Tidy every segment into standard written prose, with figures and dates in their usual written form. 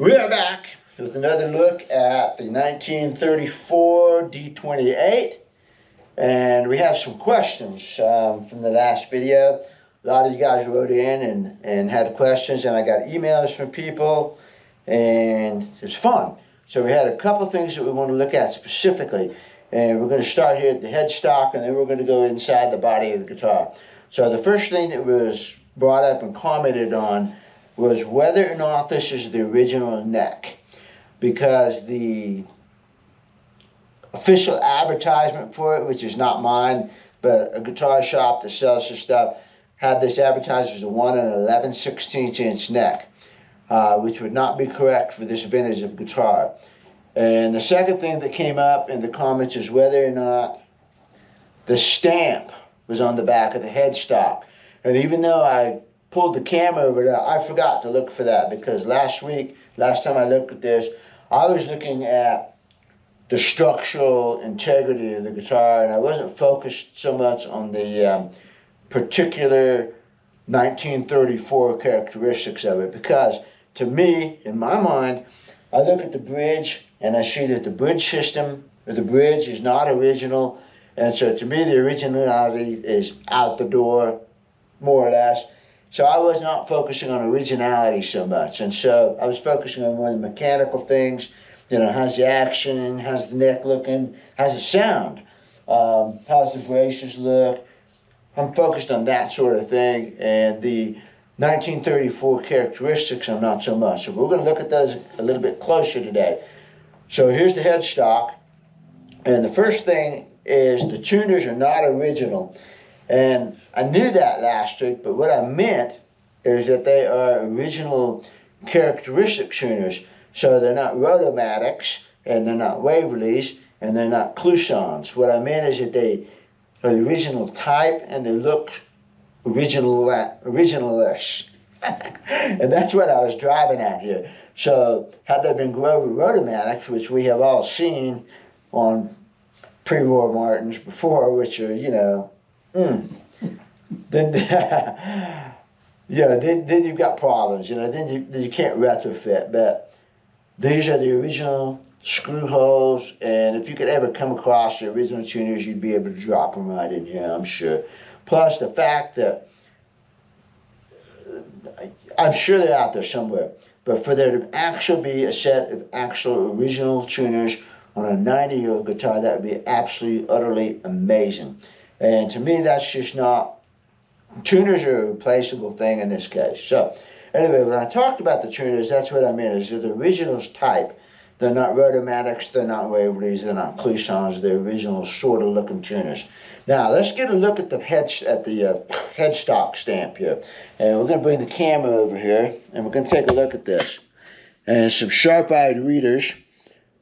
We are back with another look at the 1934 D-28, and we have some questions from the last video. A lot of you guys wrote in and had questions, and I got emails from people, and it was fun. So we had a couple things that we want to look at specifically, and we're going to start here at the headstock, and then we're going to go inside the body of the guitar. So the first thing that was brought up and commented on was whether or not this is the original neck, because the official advertisement for it, which is not mine, but a guitar shop that sells this stuff, had this advertised as a 1 11/16 inch neck, which would not be correct for this vintage of guitar. And the second thing that came up in the comments is whether or not the stamp was on the back of the headstock. And even though I pulled the camera over there, I forgot to look for that, because last time I looked at this, I was looking at the structural integrity of the guitar, and I wasn't focused so much on the particular 1934 characteristics of it, because to me, in my mind, I look at the bridge and I see that the bridge system, or the bridge, is not original, and so to me the originality is out the door, more or less. So I was not focusing on originality so much, and so I was focusing on more of the mechanical things. You know, how's the action, how's the neck looking, how's the sound, how's the braces look. I'm focused on that sort of thing, and the 1934 characteristics I'm not so much. So we're going to look at those a little bit closer today. So here's the headstock, and the first thing is the tuners are not original. And I knew that last week, but what I meant is that they are original characteristic tuners. So they're not Rotomatics, and they're not Waverleys, and they're not Clusons. What I meant is that they are the original type, and they look originalish. And that's what I was driving at here. So had they been Grover Rotomatics, which we have all seen on pre-war Martins before, which are, you know, then yeah, then you've got problems, you know, then you can't retrofit. But these are the original screw holes, and if you could ever come across the original tuners, you'd be able to drop them right in here, I'm sure. Plus the fact that I'm sure they're out there somewhere, but for there to actually be a set of actual original tuners on a 90-year-old guitar, that would be absolutely, utterly amazing. And to me, that's just not, tuners are a replaceable thing in this case. So anyway, when I talked about the tuners, that's what I meant, is they're the originals type. They're not Rotomatics, they're not Waverleys, they're not Clusons, they're original sort of looking tuners. Now let's get a look at the headstock stamp here. And we're going to bring the camera over here, and we're going to take a look at this. And some sharp-eyed readers,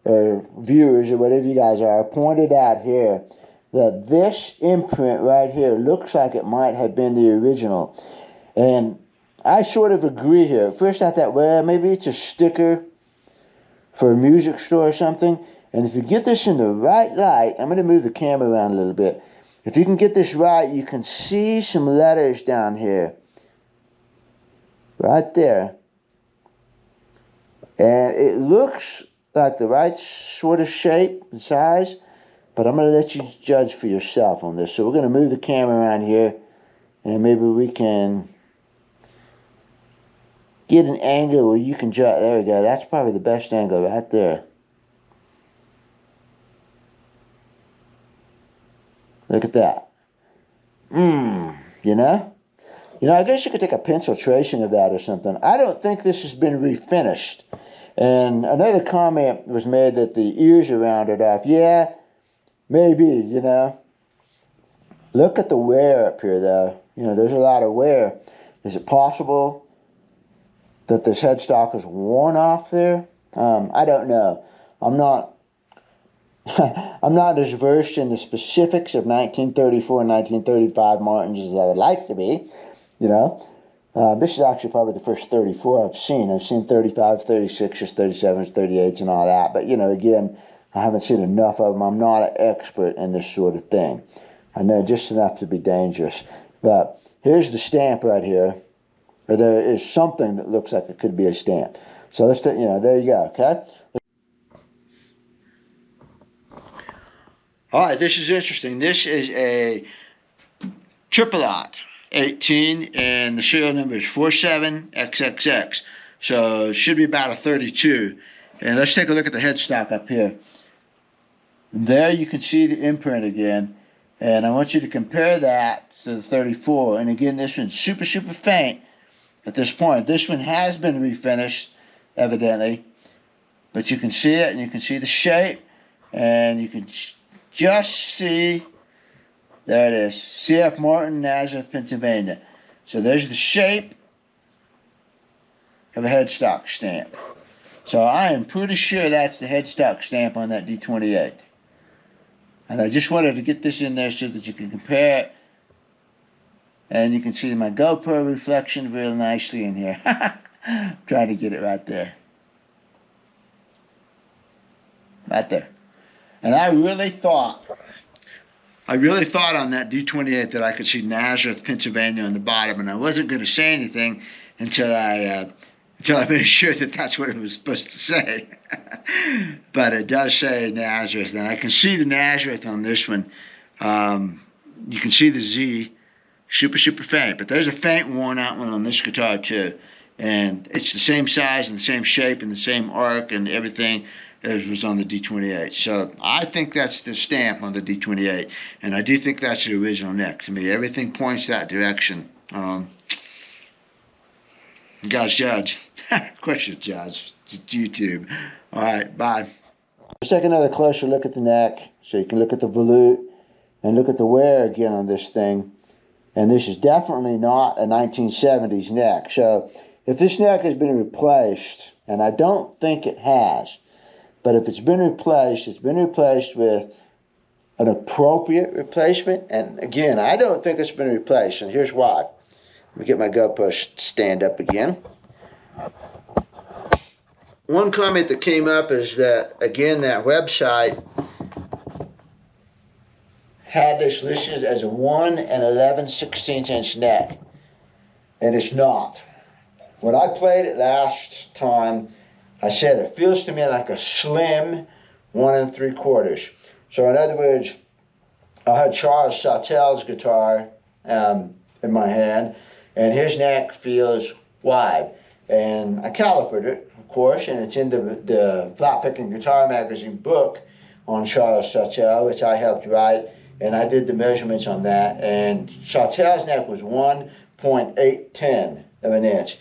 or viewers, or whatever you guys are, pointed out here that this imprint right here looks like it might have been the original. And I sort of agree here. At first I thought, well, maybe it's a sticker for a music store or something. And if you get this in the right light, I'm going to move the camera around a little bit. If you can get this right, you can see some letters down here. Right there. And it looks like the right sort of shape and size, but I'm going to let you judge for yourself on this. So we're going to move the camera around here, and maybe we can get an angle where you can judge. There we go. That's probably the best angle right there. Look at that. You know? You know, I guess you could take a pencil tracing of that or something. I don't think this has been refinished. And another comment was made that the ears are rounded off. Yeah, maybe, you know. Look at the wear up here, though. You know, there's a lot of wear. Is it possible that this headstock is worn off there? I don't know. I'm not as versed in the specifics of 1934 and 1935 Martins as I would like to be, you know. This is actually probably the first 34 I've seen. I've seen 35s, 36s, 37s, 38s, and all that. But, you know, again, I haven't seen enough of them. I'm not an expert in this sort of thing. I know just enough to be dangerous. But here's the stamp right here. or there is something that looks like it could be a stamp. So let's, you know, there you go, okay? All right, this is interesting. This is a triple lot 18, and the serial number is 47XXX. So it should be about a 32. And let's take a look at the headstock up here. There you can see the imprint again. And I want you to compare that to the 34. And again, this one's super, super faint at this point. This one has been refinished, evidently. But you can see it, and you can see the shape. And you can just see, there it is, C.F. Martin, Nazareth, Pennsylvania. So there's the shape of a headstock stamp. So I am pretty sure that's the headstock stamp on that D-28. And I just wanted to get this in there so that you can compare it. And you can see my GoPro reflection real nicely in here. I'm trying to get it right there. Right there. And I really thought on that D-28 that I could see Nazareth, Pennsylvania on the bottom, and I wasn't going to say anything until I made sure that that's what it was supposed to say. But it does say Nazareth, and I can see the Nazareth on this one. You can see the Z, super, super faint, but there's a faint, worn-out one on this guitar too. And it's the same size and the same shape and the same arc and everything as was on the D-28. So I think that's the stamp on the D-28, and I do think that's the original neck. To me, everything points that direction. You guys judge. Question judge. It's YouTube. All right, bye. Let's take another closer look at the neck, so you can look at the volute and look at the wear again on this thing. And this is definitely not a 1970s neck. So if this neck has been replaced, and I don't think it has, but if it's been replaced with an appropriate replacement. And again, I don't think it's been replaced, and here's why. Let me get my GoPro stand up again. One comment that came up is that, again, that website had this listed as a 1 11/16" neck, and it's not. When I played it last time, I said it feels to me like a slim 1 3/4. So in other words, I had Charles Sautel's guitar in my hand, and his neck feels wide. And I calipered it, of course, and it's in the Flat Picking Guitar Magazine book on Charles Sautel, which I helped write, and I did the measurements on that. And Sautel's neck was 1.810 of an inch.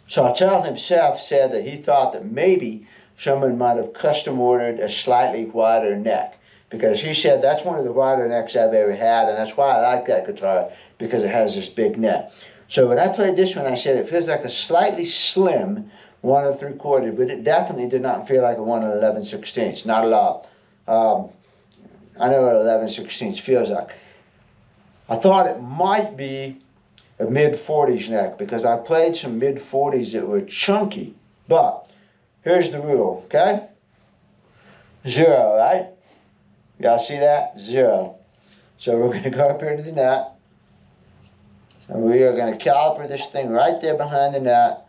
Sautel himself said that he thought that maybe someone might have custom ordered a slightly wider neck, because he said that's one of the wider necks I've ever had, and that's why I like that guitar, because it has this big neck. So when I played this one, I said it feels like a slightly slim 1 3/4, but it definitely did not feel like a 1 11/16, not at all. I know what 11/16 feels like. I thought it might be a mid-40s neck, because I played some mid-40s that were chunky. But here's the rule, okay? 0, right? Y'all see that? 0. So we're going to go up here to the nut, and we are going to caliper this thing right there behind the nut,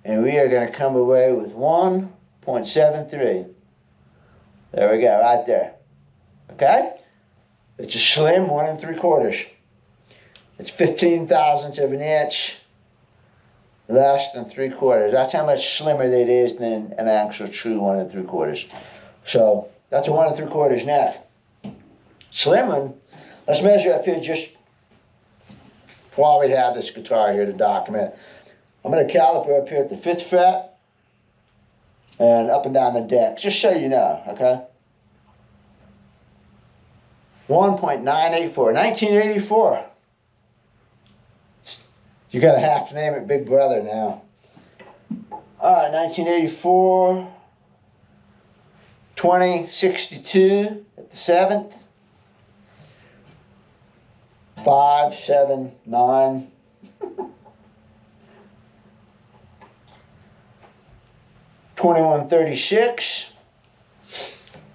and we are going to come away with 1.73. There we go, right there. Okay? It's a slim 1 3/4. It's 15 thousandths of an inch less than 3/4. That's how much slimmer that is than an actual true 1 3/4. So that's a 1 3/4 neck. Slim one. Let's measure up here just while we have this guitar here to document. I'm going to caliper up here at the 5th fret and up and down the deck, just so you know, okay? 1.984, 1984. You're going to have to name it Big Brother now. All right, 1984, 2062 at the 7th, 5, 7, 9. $21.36.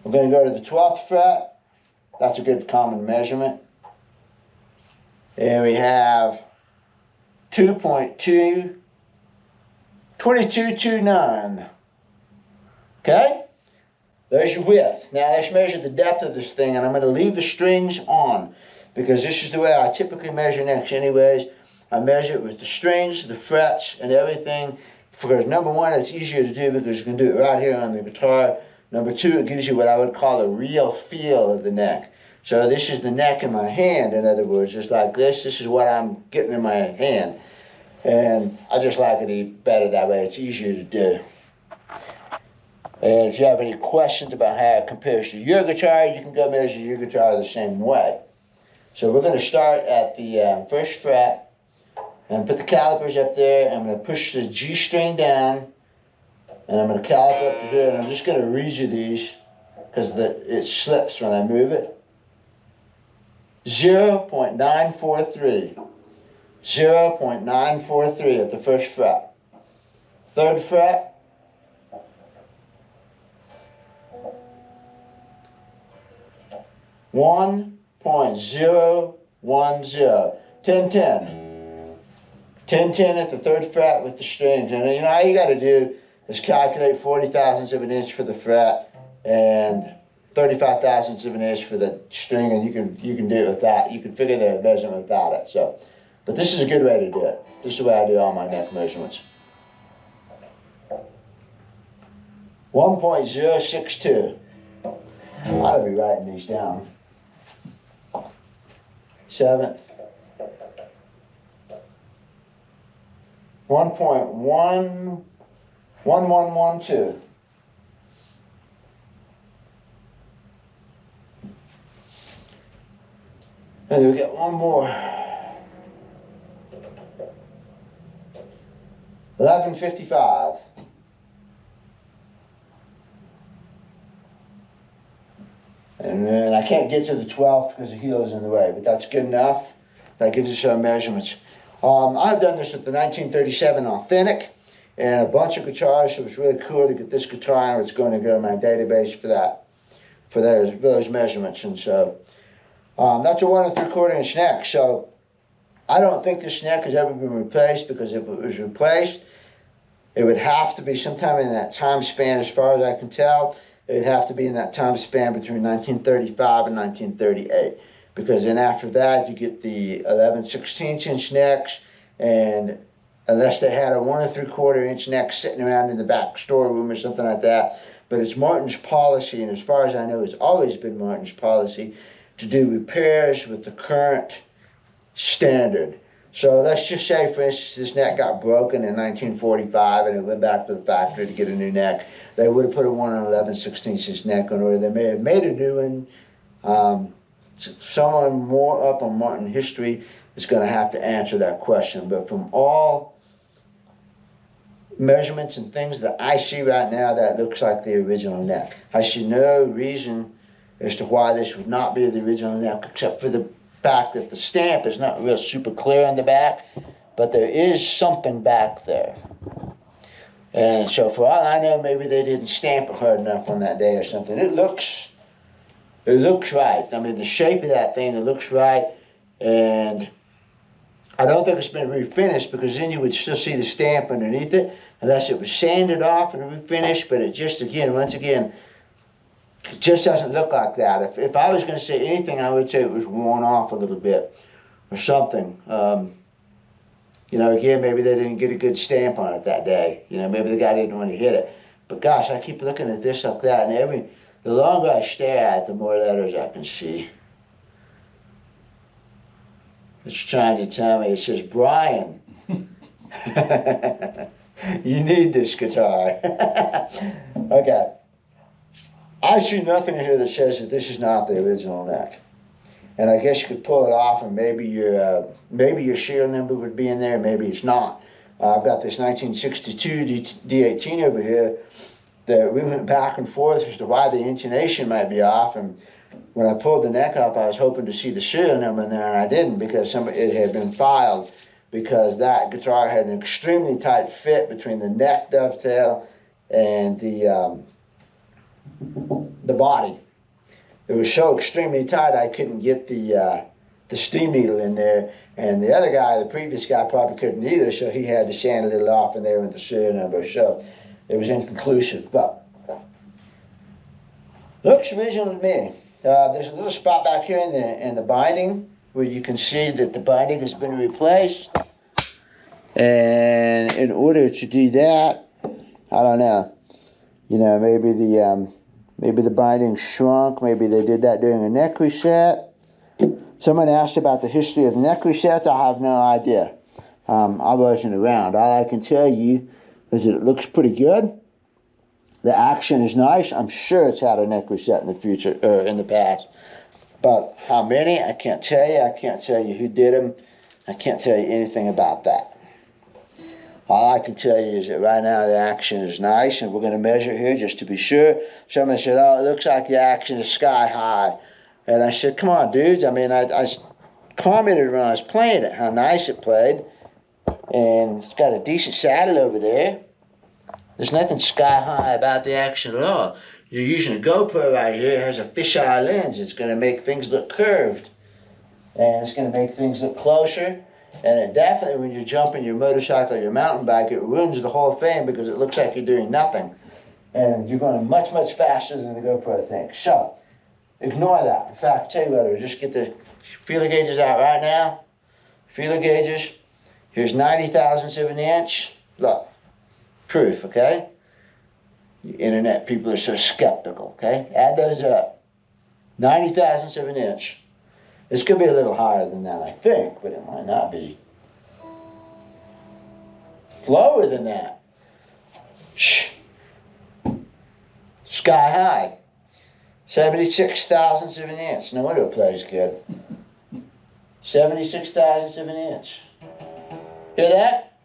We're going to go to the 12th fret. That's a good common measurement. And we have 2.2 2229. Okay? There's your width. Now let's measure the depth of this thing, and I'm going to leave the strings on because this is the way I typically measure necks anyways. I measure it with the strings, the frets, and everything. Because number one, it's easier to do because you can do it right here on the guitar. Number two, it gives you what I would call a real feel of the neck. So this is the neck in my hand, in other words, just like this. This is what I'm getting in my hand. And I just like it better that way. It's easier to do. And if you have any questions about how it compares to your guitar, you can go measure your guitar the same way. So we're going to start at the first fret and put the calipers up there. I'm going to push the G string down, and I'm going to caliper up to here. And I'm just going to read you these because it slips when I move it. 0.943. 0.943 at the first fret. Third fret. 1.010. 1010. 1010 at the third fret with the strings. And you know, all you got to do is calculate 40 thousandths of an inch for the fret and 35 thousandths of an inch for the string, and you can do it with that. You can figure the measurement without it. So, but this is a good way to do it. This is the way I do all my neck measurements. 1.062. I ought to be writing these down. Seventh. 1.1112. And then we get one more. 1155. And then I can't get to the 12th because the heel is in the way, but that's good enough. That gives us our measurements. I've done this with the 1937 Authentic and a bunch of guitars, so it's really cool to get this guitar, and it's going to go in my database for that, for those measurements. And so that's a 1 3/4 inch neck. So I don't think this neck has ever been replaced, because if it was replaced, it would have to be sometime in that time span, as far as I can tell. It'd have to be in that time span between 1935 and 1938. Because then after that, you get the 11/16 inch necks, and unless they had a 1 3/4 inch neck sitting around in the back storeroom or something like that. But it's Martin's policy, and as far as I know, it's always been Martin's policy to do repairs with the current standard. So let's just say, for instance, this neck got broken in 1945 and it went back to the factory to get a new neck. They would have put a 1 11/16 inch neck on, or they may have made a new one. Someone more up on Martin history is going to have to answer that question. But from all measurements and things that I see right now, that looks like the original neck. I see no reason as to why this would not be the original neck, except for the fact that the stamp is not real super clear on the back, but there is something back there. And so for all I know, maybe they didn't stamp it hard enough on that day or something. It looks right. I mean, the shape of that thing, it looks right. And I don't think it's been refinished, because then you would still see the stamp underneath it, unless it was sanded off and refinished. But it just, once again, it just doesn't look like that. If I was going to say anything, I would say it was worn off a little bit or something. Again, maybe they didn't get a good stamp on it that day. Maybe the guy didn't want to hit it. But gosh, I keep looking at this like that, and the longer I stare at it, the more letters I can see. It's trying to tell me. It says, Brian, you need this guitar. Okay. I see nothing in here that says that this is not the original neck. And I guess you could pull it off, and maybe your serial number would be in there, maybe it's not. I've got this 1962 D-18 over here that we went back and forth as to why the intonation might be off. And when I pulled the neck up, I was hoping to see the serial number in there, and I didn't, because it had been filed, because that guitar had an extremely tight fit between the neck dovetail and the body. It was so extremely tight I couldn't get the the steam needle in there. And the other guy, the previous guy, probably couldn't either, so he had to sand a little off in there with the serial number. So it was inconclusive, but looks original to me. There's a little spot back here in the binding where you can see that the binding has been replaced. And in order to do that, I don't know. You know, maybe the binding shrunk. Maybe they did that during a neck reset. Someone asked about the history of neck resets. I have no idea. I wasn't around. All I can tell you is that it looks pretty good. The action is nice. I'm sure it's had a neck reset in the future, or in the past. But how many, I can't tell you. I can't tell you who did them. I can't tell you anything about that. All I can tell you is that right now the action is nice, and we're going to measure here just to be sure. Someone said, oh, it looks like the action is sky high. And I said, come on, dudes. I mean, I commented when I was playing it how nice it played. And it's got a decent saddle over there. There's nothing sky high about the action at all. You're using a GoPro right here. It has a fisheye lens. It's going to make things look curved. And it's going to make things look closer. And it definitely, when you're jumping your motorcycle or your mountain bike, it ruins the whole thing because it looks like you're doing nothing. And you're going much, much faster than the GoPro thing. So, ignore that. In fact, tell you what, we'll just get the feeler gauges out right now. Feeler gauges. Here's 90 thousandths of an inch. Look, proof, okay? The internet people are so skeptical, okay? Add those up. 90 thousandths of an inch. It's going to be a little higher than that, I think, but it might not be. It's lower than that. Shh. Sky high. 76 thousandths of an inch. No wonder it plays good. 76 thousandths of an inch. Hear that?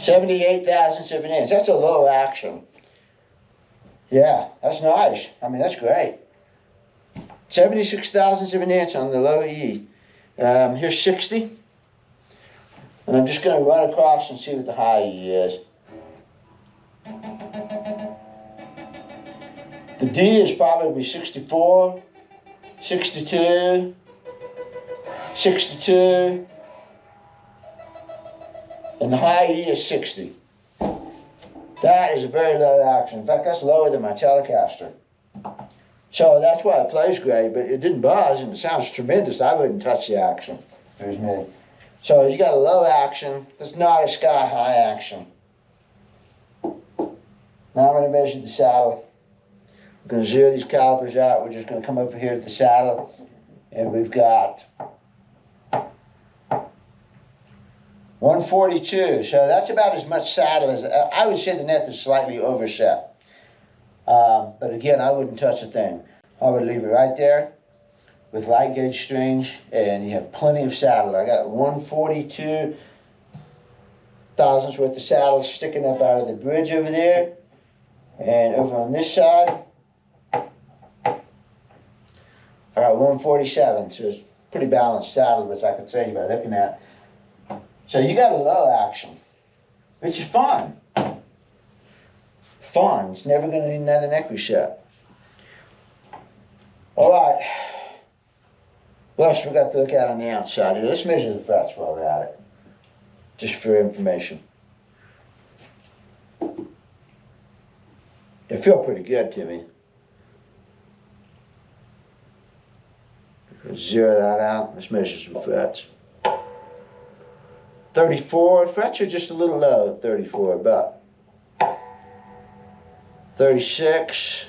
78 thousandths of an inch. That's a low action. Yeah, that's nice. I mean, that's great. 76 thousandths of an inch on the low E. Here's 60. And I'm just going to run across and see what the high E is. The D is probably 64, 62, 62, and the high E is 60. That is a very low action. In fact, that's lower than my Telecaster. So that's why it plays great, but it didn't buzz and it sounds tremendous. I wouldn't touch the action. There's me. So you got a low action. That's not a sky high action. Now I'm going to measure the saddle. We're going to zero these calipers out. We're just going to come over here at the saddle, and we've got 142. So that's about as much saddle as, I would say the neck is slightly overset. But again, I wouldn't touch a thing. I would leave it right there with light gauge strings, and you have plenty of saddle. I got 142 thousandths worth of saddle sticking up out of the bridge over there. And over on this side, I got 147, so it's pretty balanced saddle, which I could tell you by looking at. So you got a low action, which is fun. Fun. It's never going to need another neck reset. All right. What else we got to look at on the outside here? Let's measure the frets while we're at it, just for information. They feel pretty good to me. Zero that out. Let's measure some frets. 34. Frets are just a little low at 34, but 36.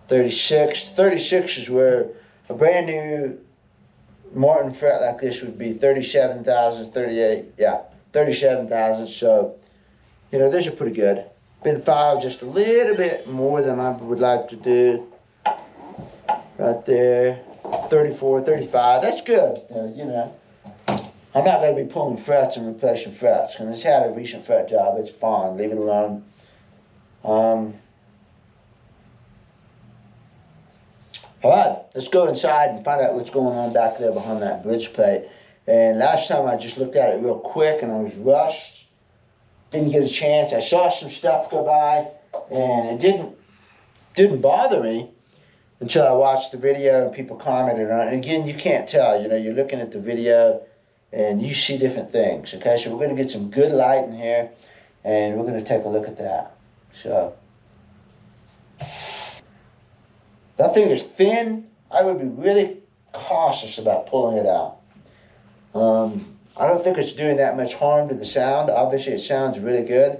36. 36 is where a brand new Martin fret like this would be 37 thousandths, 38. Yeah, 37 thousandths. So, you know, those are pretty good. Been filed just a little bit more than I would like to do. Right there, 34, 35, that's good, you know. I'm not going to be pulling frets and replacing frets. And it's had a recent fret job, it's fine, leave it alone. All right, let's go inside and find out what's going on back there behind that bridge plate. And last time I just looked at it real quick and I was rushed. Didn't get a chance. I saw some stuff go by and it didn't bother me. until I watched the video and people commented on it. And again, you can't tell. You know, you're looking at the video and you see different things. Okay, so we're going to get some good light in here, and we're going to take a look at that. So that thing is thin. I would be really cautious about pulling it out. I don't think it's doing that much harm to the sound. Obviously, it sounds really good,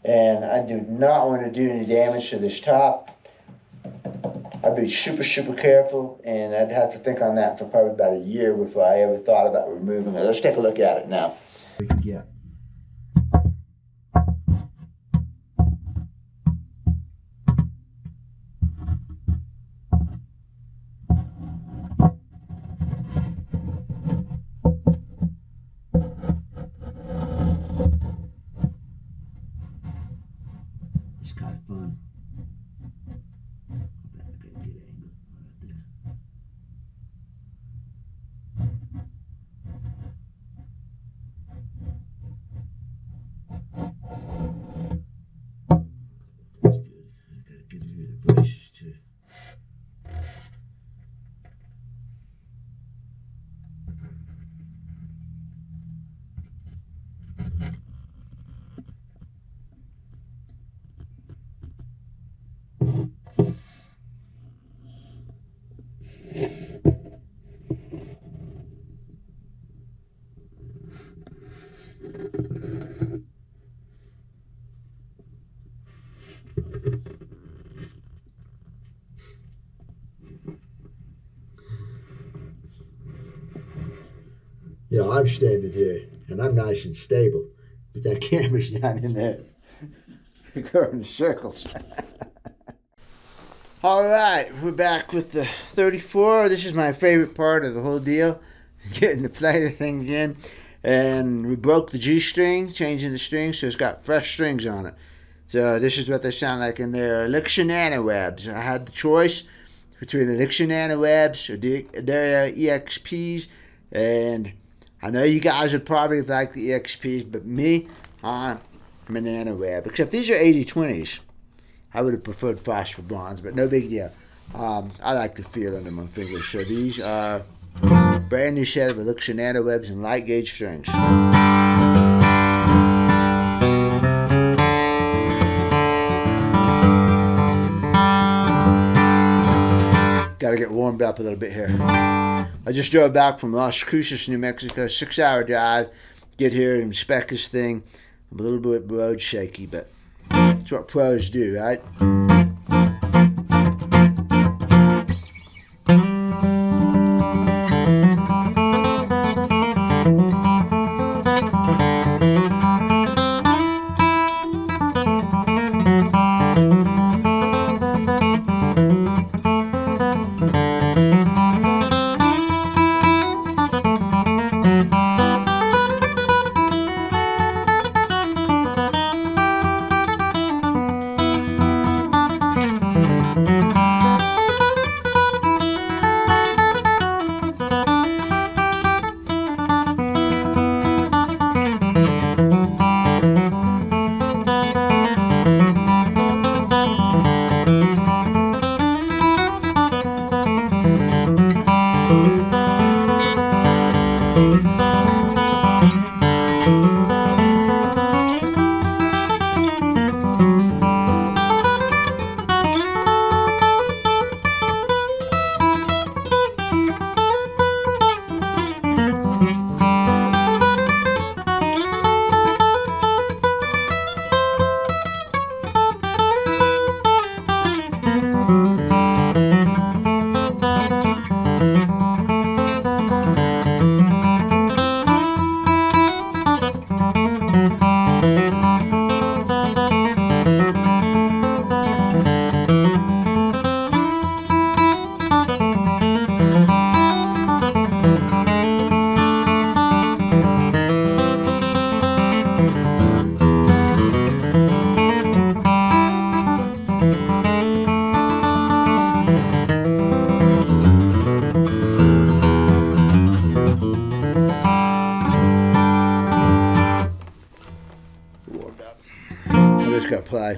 and I do not want to do any damage to this top. I'd be super, super careful, and I'd have to think on that for probably about a year before I ever thought about removing it. Let's take a look at it now. We can get. It's kind of fun. You know, I'm standing here, and I'm nice and stable, but that camera's down in there. Going in circles. All right, we're back with the 34. This is my favorite part of the whole deal, getting to play the thing again. And we broke the G string, changing the strings, so it's got fresh strings on it. So this is what they sound like in their Elixir Nanowebs. I had the choice between Elixir Nanowebs or their EXPs, and I know you guys would probably like the EXPs, but me, I'm a Nanoweb. Except these are 8020s. I would have preferred phosphor bronze, but no big deal. I like the feel under my fingers. So these are brand new set of Elixir Nanowebs and light gauge strings. Got to get warmed up a little bit here. I just drove back from Las Cruces, New Mexico, 6-hour drive. Get here and inspect this thing. I'm a little bit road shaky, but that's what pros do, right? Play.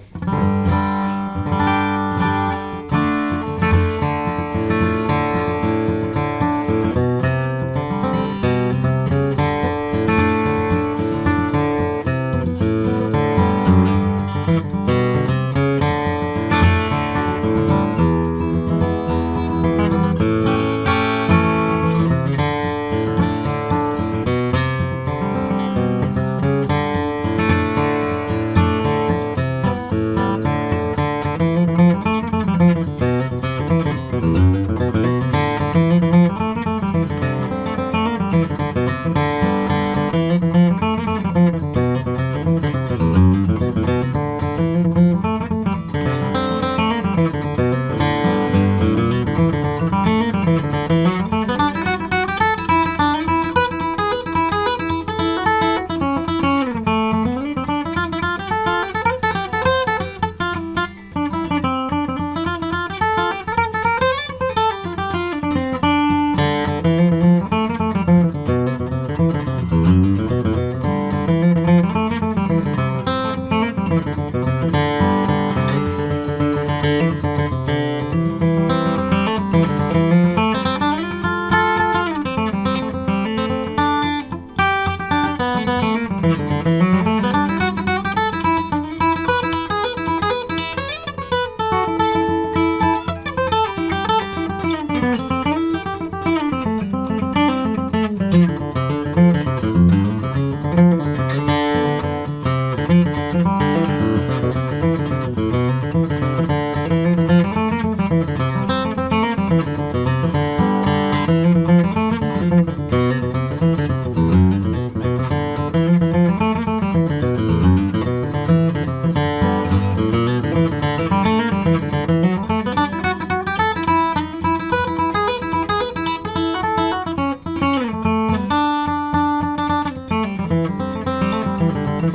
It's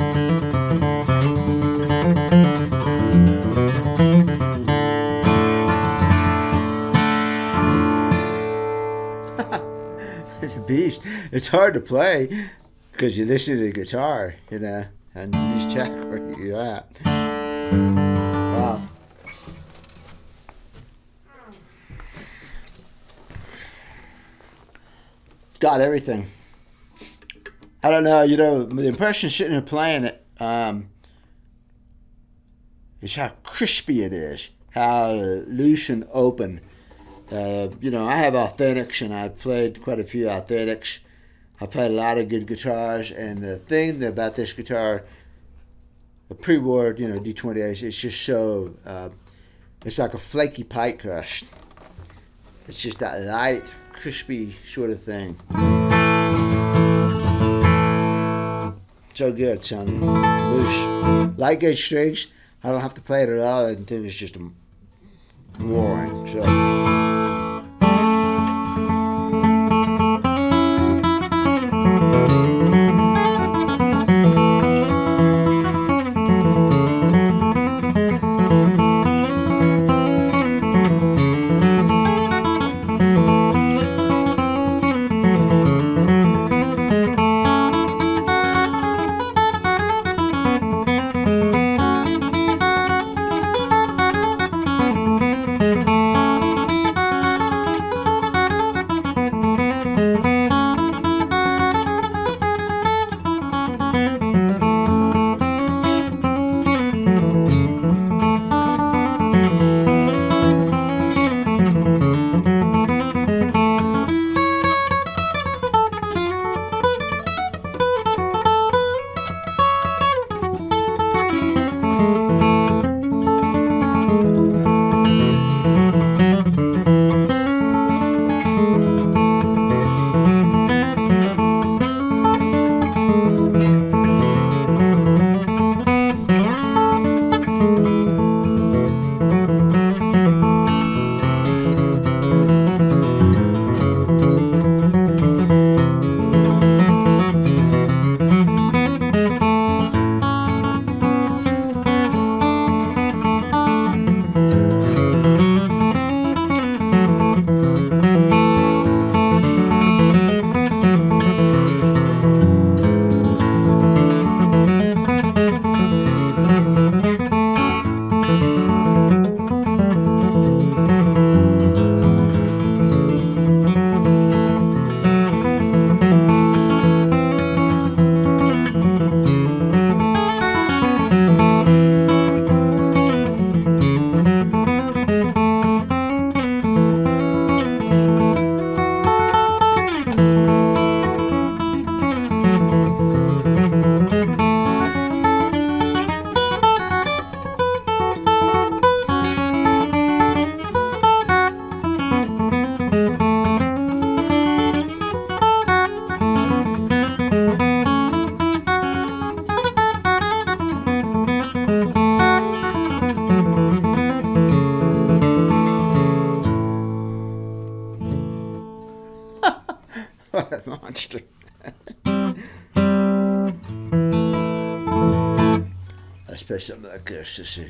a beast. It's hard to play because you listen to the guitar, you know, and you just check where you're at. Wow. It's got everything. I don't know, you know, the impression sitting there playing it is how crispy it is, how loose and open. You know, I have authentics, and I've played quite a few authentics. I've played a lot of good guitars, and the thing about this guitar, the pre-war, you know, D-28, it's just so, it's like a flaky pie crust. It's just that light, crispy sort of thing. So good, sounding loose. Light gauge strings, I don't have to play it at all. I think it's just roaring. So. Monster. Let's play something like this to see.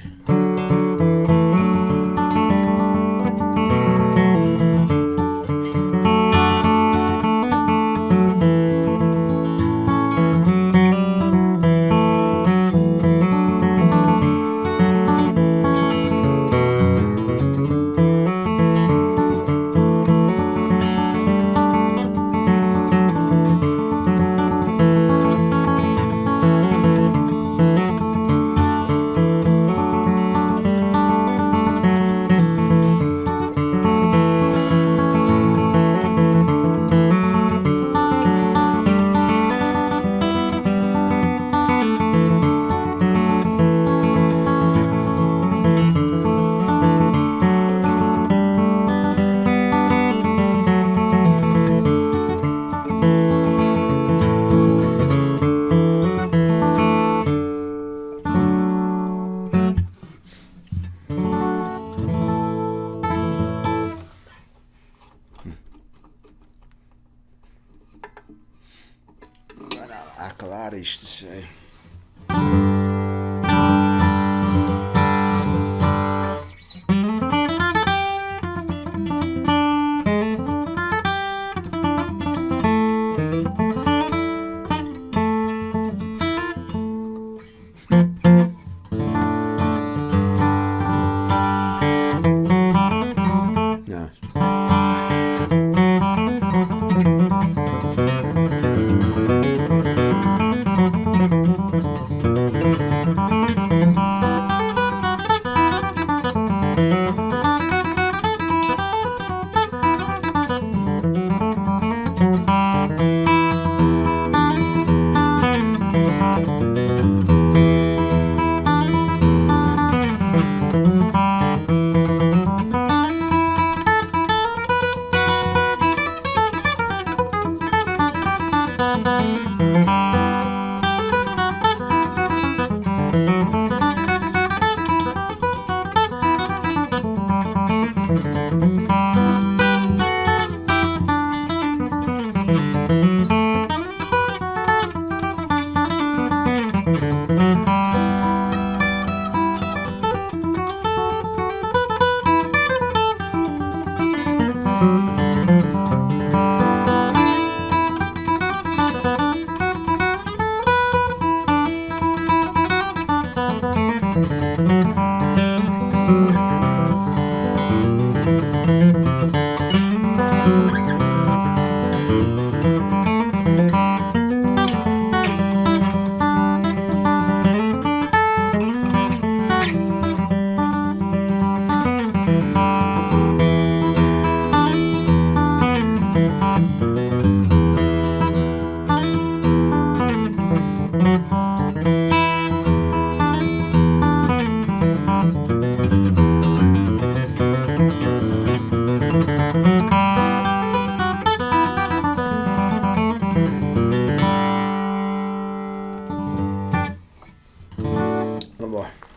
Bye-bye.